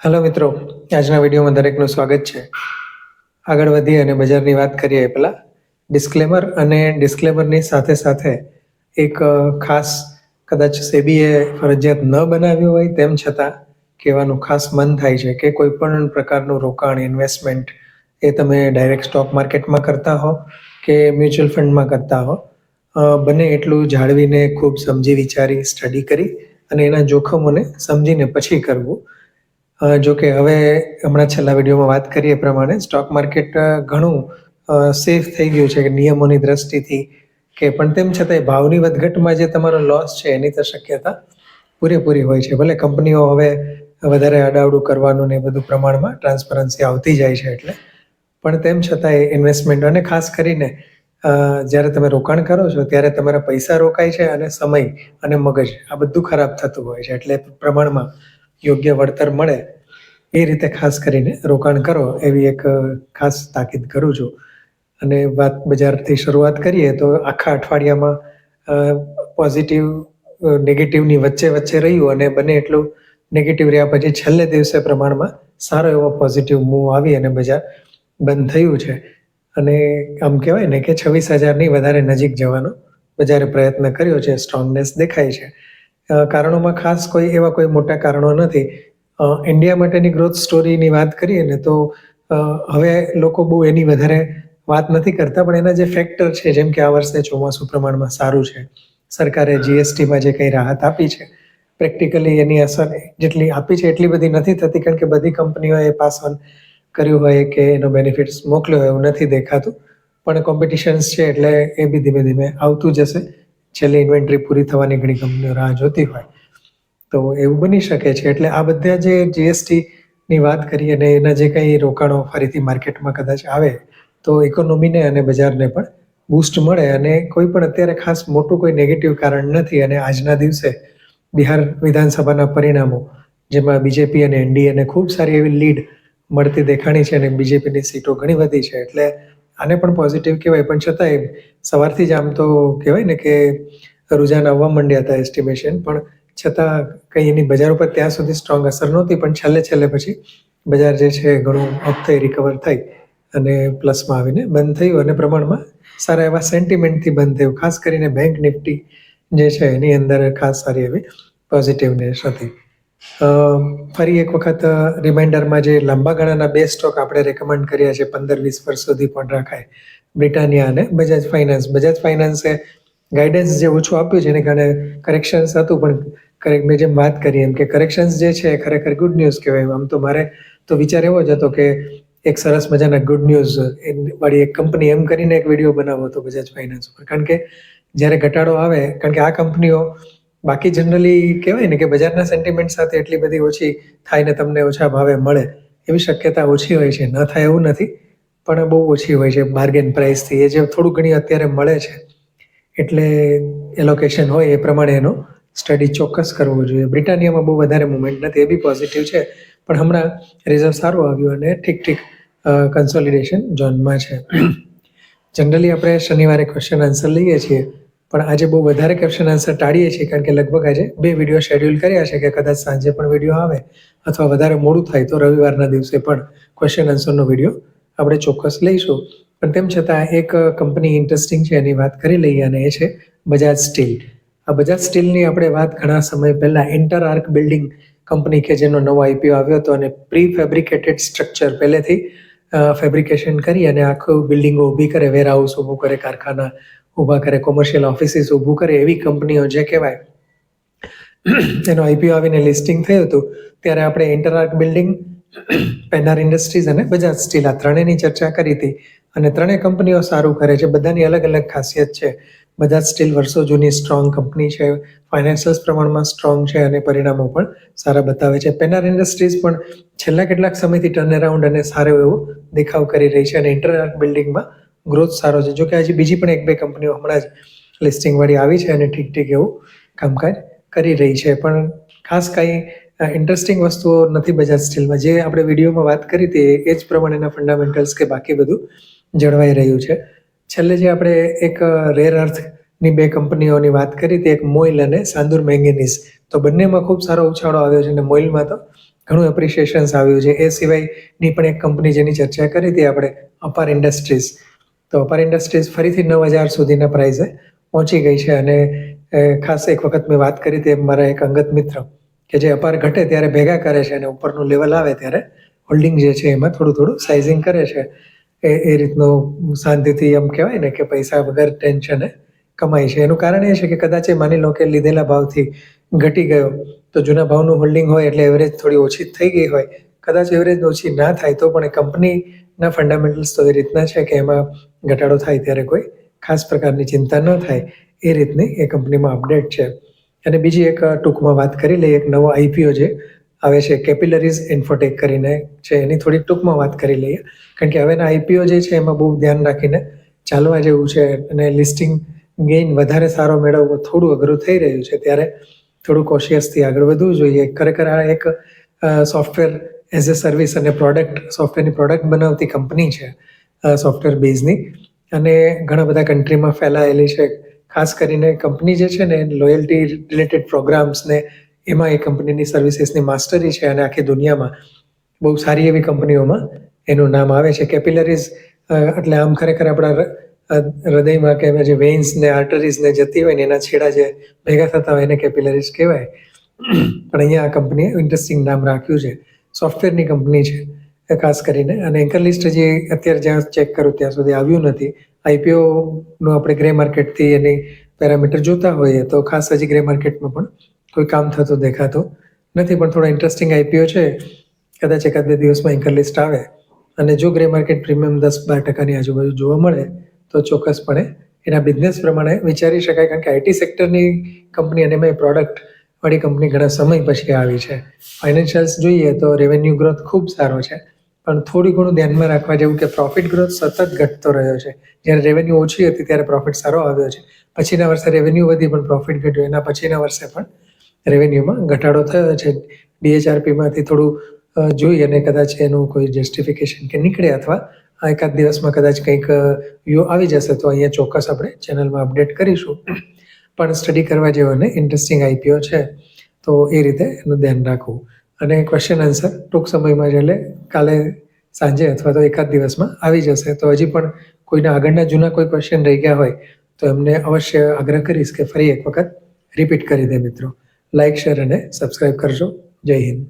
Hello મિત્રો, આજના વિડીયોમાં દરેકનું સ્વાગત છે. આગળ વધીએ અને બજારની વાત કરીએ એ પહેલાં ડિસ્ક્લેમરની સાથે એક ખાસ કદાચ સેબીએ ફરજિયાત ન બનાવ્યું હોય તેમ છતાં કહેવાનું ખાસ મન થાય છે કે કોઈ પણ પ્રકારનું રોકાણ ઇન્વેસ્ટમેન્ટ એ તમે ડાયરેક્ટ સ્ટોક માર્કેટમાં કરતા હો કે મ્યુચ્યુઅલ ફંડમાં કરતા હો, બને એટલું જાળવીને ખૂબ સમજી વિચારી સ્ટડી કરી અને એના જોખમોને સમજીને પછી કરવું. જો કે હવે હમણાં છેલ્લા વિડીયોમાં વાત કરીએ એ પ્રમાણે સ્ટોક માર્કેટ ઘણું સેફ થઈ ગયું છે કે નિયમોની દ્રષ્ટિથી કે પણ તેમ છતાંય ભાવની વધઘટમાં જે તમારો લોસ છે એની તો શક્યતા પૂરેપૂરી હોય છે. ભલે કંપનીઓ હવે વધારે આડાવડું કરવાનું ને બધું પ્રમાણમાં ટ્રાન્સપરન્સી આવતી જાય છે એટલે, પણ તેમ છતાંય ઇન્વેસ્ટમેન્ટ અને ખાસ કરીને જ્યારે તમે રોકાણ કરો છો ત્યારે તમારા પૈસા રોકાય છે અને સમય અને મગજ આ બધું ખરાબ થતું હોય છે. એટલે પ્રમાણમાં યોગ્ય વળતર મળે એ રીતે ખાસ કરીને રોકાણ કરો એવી એક ખાસ તાકીદ કરું છું. અને વાત બજારથી શરૂઆત કરીએ તો આખા અઠવાડિયામાં પોઝિટિવ નેગેટિવની વચ્ચે રહ્યું અને બને એટલું નેગેટિવ રહ્યા પછી છેલ્લે દિવસે પ્રમાણમાં સારો એવો પોઝિટિવ મૂવ આવી અને બજાર બંધ થયું છે. અને આમ કહેવાય ને કે 26,000ની વધારે નજીક જવાનો બજારે પ્રયત્ન કર્યો છે. સ્ટ્રોંગનેસ દેખાય છે. કારણોમાં ખાસ એવા કોઈ મોટા કારણો નથી. ઇન્ડિયા માટેની ગ્રોથ સ્ટોરીની વાત કરીએ ને તો હવે લોકો બહુ એની વધારે વાત નથી કરતા, પણ એના જે ફેક્ટર છે, જેમ કે આ વર્ષે ચોમાસું પ્રમાણમાં સારું છે, સરકારે જીએસટીમાં જે કંઈ રાહત આપી છે, પ્રેક્ટિકલી એની અસર જેટલી આપી છે એટલી બધી નથી થતી, કારણ કે બધી કંપનીઓએ પાસ ઓન કર્યું હોય કે એનો બેનિફિટ્સ મોકલ્યો હોય એવું નથી દેખાતું. પણ કોમ્પિટિશન્સ છે એટલે એ બી ધીમે ધીમે આવતું જશે. છેલ્લી ઇન્વેન્ટરી પૂરી થવાની ઘણી કંપનીઓ રાહ જોતી હોય તો એવું બની શકે છે. એટલે આ બધા જે જીએસટીની વાત કરીએ અને એના જે કંઈ રોકાણો ફરીથી માર્કેટમાં કદાચ આવે તો ઇકોનોમીને અને બજારને પણ બૂસ્ટ મળે. અને કોઈ પણ અત્યારે ખાસ મોટું કોઈ નેગેટિવ કારણ નથી. અને આજના દિવસે બિહાર વિધાનસભાના પરિણામો, જેમાં બીજેપી અને એનડીએને ખૂબ સારી એવી લીડ મળતી દેખાણી છે અને બીજેપીની સીટો ઘણી વધી છે. એટલે આને પણ પોઝિટિવ કહેવાય. પણ છતાંય સવારથી જ આમ તો કહેવાય ને કે રુઝાન આવવા માંડ્યા હતા એસ્ટિમેશન, પણ છતાં કંઈ એની બજાર ઉપર ત્યાં સુધી સ્ટ્રોંગ અસર નહોતી. પણ છેલ્લે પછી બજાર જે છે ઘણું અપ થઈ રિકવર થઈ અને પ્લસમાં આવીને બંધ થયું અને પ્રમાણમાં સારા એવા સેન્ટિમેન્ટથી બંધ થયું. ખાસ કરીને બેંક નિફ્ટી જે છે એની અંદર ખાસ સારી એવી પોઝિટિવનેસ હતી. ફરી એક વખત રિમાઇન્ડરમાં જે લાંબા ગાળાના બે સ્ટોક આપણે રેકમેન્ડ કર્યા છે 15-20 વર્ષ સુધી પણ રાખાય, બ્રિટાનિયા અને બજાજ ફાઇનાન્સ. બજાજ ફાઇનાન્સે ગાઈડન્સ જે ઓછું આપ્યું છે એને કારણે કરેક્શન્સ હતું, પણ મેં જેમ વાત કરી એમ કે કરેક્શન્સ જે છે એ ખરેખર ગુડ ન્યૂઝ કહેવાય. આમ તો મારે તો વિચાર એવો જ હતો કે એક સરસ મજાના ગુડ ન્યૂઝ વાળી એક કંપની એમ કરીને એક વિડીયો બનાવવો હતો બજાજ ફાઇનાન્સ ઉપર. કારણ કે જ્યારે ઘટાડો આવે, કારણ કે આ કંપનીઓ બાકી જનરલી કહેવાય ને કે બજારના સેન્ટિમેન્ટ સાથે એટલી બધી ઓછી થાય ને તમને ઓછા ભાવે મળે એવી શક્યતા ઓછી હોય છે. ન થાય એવું નથી, પણ બહુ ઓછી હોય છે બાર્ગેન પ્રાઇસથી. એ જે થોડું ઘણી અત્યારે મળે છે એટલે એલોકેશન હોય એ પ્રમાણે એનો સ્ટડી ચોક્કસ કરવો જોઈએ. બ્રિટાનિયામાં બહુ વધારે મુવમેન્ટ નથી, એ બી પોઝિટિવ છે, પણ હમણાં રિઝલ્ટ સારું આવ્યું અને ઠીક કન્સોલિડેશન ઝોનમાં છે. જનરલી આપણે શનિવારે ક્વેશ્ચન આન્સર લઈએ છીએ, પણ આજે બહુ વધારે ક્વેશ્ચન આન્સર ટાળીએ છીએ, કારણ કે લગભગ આજે 2 વિડીયો શેડ્યુલ કર્યા છે કે કદાચ સાંજે પણ વિડીયો આવે અથવા વધારે મોડું થાય તો રવિવારના દિવસે પણ ક્વેશ્ચન આન્સરનો વિડીયો આપણે ચોક્કસ લઈશું. પણ તેમ છતાં એક કંપની ઇન્ટરેસ્ટિંગ છે એની વાત કરી લઈએ, અને એ છે બજાજ સ્ટીલ. આ બજાજ સ્ટીલની આપણે વાત ઘણા સમય પહેલાં ઇન્ટર આર્ક બિલ્ડિંગ કંપની કે જેનો નવો આઈપીઓ આવ્યો હતો અને પ્રી ફેબ્રિકેટેડ સ્ટ્રક્ચર પહેલેથી ફેબ્રિકેશન કરી અને આખું બિલ્ડિંગો ઊભી કરે, વેરહાઉસ ઊભું કરે, કારખાના ઊભા કરે, કોમર્શિયલ ઓફિસીસ ઊભું કરે, એવી કંપનીઓ જે કહેવાય એનો આઈપીઓ આવીને લિસ્ટિંગ થયું હતું. ત્યારે આપણે ઇન્ટર આર્ક બિલ્ડિંગ, પેનાર ઇન્ડસ્ટ્રીઝ અને બજાજ સ્ટીલ આ ત્રણેયની ચર્ચા કરી હતી. અને ત્રણેય કંપનીઓ સારું કરે છે, બધાની અલગ અલગ ખાસિયત છે. બજાજ સ્ટીલ વર્ષો જૂની સ્ટ્રોંગ કંપની છે, ફાઇનાન્શિયલ પ્રમાણમાં સ્ટ્રોંગ છે અને પરિણામો પણ સારા બતાવે છે. પેનાર ઇન્ડસ્ટ્રીઝ પણ છેલ્લા કેટલાક સમયથી ટર્નઅરાઉન્ડ અને સારો એવો દેખાવ કરી રહી છે અને ઇન્ટર આર્ક બિલ્ડિંગમાં ગ્રોથ સારો છે. જોકે હજી બીજી પણ 1-2 કંપનીઓ હમણાં જ લિસ્ટિંગવાળી આવી છે અને ઠીક એવું કામકાજ કરી રહી છે. પણ ખાસ કાંઈ ઇન્ટરેસ્ટિંગ વસ્તુઓ નથી બજાજ સ્ટીલમાં. જે આપણે વિડીયોમાં વાત કરી હતી એ જ પ્રમાણેના ફંડામેન્ટલ્સ કે બાકી બધું જળવાઈ રહ્યું છે. છેલ્લે જે આપણે એક રેર અર્થની 2 કંપનીઓની વાત કરી હતી, એક મોઇલ અને સાંદુર મેંગેનીઝ, તો બંનેમાં ખૂબ સારો ઉછાળો આવ્યો છે. અને મોઇલમાં તો ઘણું એપ્રિશિએશન્સ આવ્યું છે. એ સિવાયની પણ એક કંપની જેની ચર્ચા કરી હતી આપણે, અપાર ઇન્ડસ્ટ્રીઝ. તો અપાર ઇન્ડસ્ટ્રીઝ ફરીથી 9,000 સુધીના પ્રાઇઝે પહોંચી ગઈ છે. અને ખાસ એક વખત મેં વાત કરી હતી મારા એક અંગત મિત્ર કે જે અપાર ઘટે ત્યારે ભેગા કરે છે અને ઉપરનું લેવલ આવે ત્યારે હોલ્ડિંગ જે છે એમાં થોડું થોડું સાઇઝિંગ કરે છે. એ રીતનું શાંતિથી એમ કહેવાય ને કે પૈસા વગર ટેન્શને કમાય છે. એનું કારણ એ છે કે કદાચ એ માની લો કે લીધેલા ભાવથી ઘટી ગયો તો જૂના ભાવનું હોલ્ડિંગ હોય એટલે એવરેજ થોડી ઓછી થઈ ગઈ હોય, કદાચ એવરેજ ઓછી ના થાય તો પણ એ કંપનીના ફંડામેન્ટલ્સ તો એ રીતના છે કે એમાં ઘટાડો થાય ત્યારે કોઈ ખાસ પ્રકારની ચિંતા ન થાય, એ રીતની એ કંપનીમાં અપડેટ છે. અને બીજી એક ટૂંકમાં વાત કરી લઈએ, એક નવો આઈપીઓ જે આવે છે કેપિલરીઝ ઇન્ફોટેક કરીને છે, એની થોડી ટૂંકમાં વાત કરી લઈએ. કારણ કે હવેના આઈપીઓ જે છે એમાં બહુ ધ્યાન રાખીને ચાલવા જેવું છે અને લિસ્ટિંગ ગેઇન વધારે સારો મેળવવો થોડું અઘરું થઈ રહ્યું છે, ત્યારે થોડું કોશિયસથી આગળ વધવું જોઈએ. ખરેખર આ એક સોફ્ટવેર એઝ એ સર્વિસ અને સોફ્ટવેરની પ્રોડક્ટ બનાવતી કંપની છે, સોફ્ટવેર બેઝની, અને ઘણા બધા કન્ટ્રીમાં ફેલાયેલી છે. ખાસ કરીને કંપની જે છે ને લોયલ્ટી રિલેટેડ પ્રોગ્રામ્સને એમાં એ કંપનીની સર્વિસીસની માસ્ટરી છે અને આખી દુનિયામાં બહુ સારી એવી કંપનીઓમાં એનું નામ આવે છે. કેપિલરીઝ એટલે આમ ખરેખર આપણા હૃદયમાં કે જે વેઇન્સ ને આર્ટરીઝ ને જતી હોય ને એના છેડા જે ભેગા થતા હોય એને કેપિલરીઝ કહેવાય. પણ અહીંયા આ કંપનીએ ઇન્ટરેસ્ટિંગ નામ રાખ્યું છે. સોફ્ટવેરની કંપની છે ખાસ કરીને, અને એન્કર લિસ્ટ હજી અત્યારે જ્યાં ચેક કરું ત્યાં સુધી આવ્યું નથી. આઈપીઓનું આપણે ગ્રે માર્કેટથી એની પેરામીટર જોતા હોઈએ તો ખાસ હજી ગ્રે માર્કેટમાં પણ કોઈ કામ થતું દેખાતું નથી. પણ થોડા ઇન્ટરેસ્ટિંગ આઈપીઓ છે, કદાચ 1-2 દિવસમાં એન્કર લિસ્ટ આવે અને જો ગ્રે માર્કેટ પ્રીમિયમ 10-12% આજુબાજુ જોવા મળે તો ચોક્કસપણે એના બિઝનેસ પ્રમાણે વિચારી શકાય. કારણ કે આઈટી સેક્ટરની કંપની અને એમાં પ્રોડક્ટ વાળી કંપની ઘણા સમય પછી આવી છે. ફાઇનાન્શિયલ્સ જોઈએ તો રેવન્યુ ગ્રોથ ખૂબ સારો છે, પણ થોડું ઘણું ધ્યાનમાં રાખવા જેવું કે પ્રોફિટ ગ્રોથ સતત ઘટતો રહ્યો છે. જ્યારે રેવન્યુ ઓછી હતી ત્યારે પ્રોફિટ સારો આવ્યો છે, પછીના વર્ષે રેવન્યુ વધી પણ પ્રોફિટ ઘટ્યો, એના પછીના વર્ષે પણ રેવન્યુમાં ઘટાડો થયો છે. ડીએચઆરપીમાંથી થોડું જોઈ અને કદાચ એનું કોઈ જસ્ટિફિકેશન કે નીકળે અથવા એકાદ દિવસમાં કદાચ કંઈક વ્યૂ આવી જશે તો અહીંયા ચોક્કસ આપણે ચેનલમાં અપડેટ કરીશું. પણ સ્ટડી કરવા જેવો અને ઇન્ટરેસ્ટિંગ આઈપીઓ છે, તો એ રીતે એનું ધ્યાન રાખવું. અને ક્વેશ્ચન આન્સર ટૂંક સમયમાં જ એટલે કાલે સાંજે અથવા તો એકાદ દિવસમાં આવી જશે. તો હજી પણ કોઈના આગળના જૂના કોઈ ક્વેશ્ચન રહી ગયા હોય તો એમને અવશ્ય આગ્રહ કરીશ કે ફરી એક વખત રિપીટ કરી દે મિત્રો. લાઇક, શેર અને સબસ્ક્રાઈબ કરજો. જય હિન્દ.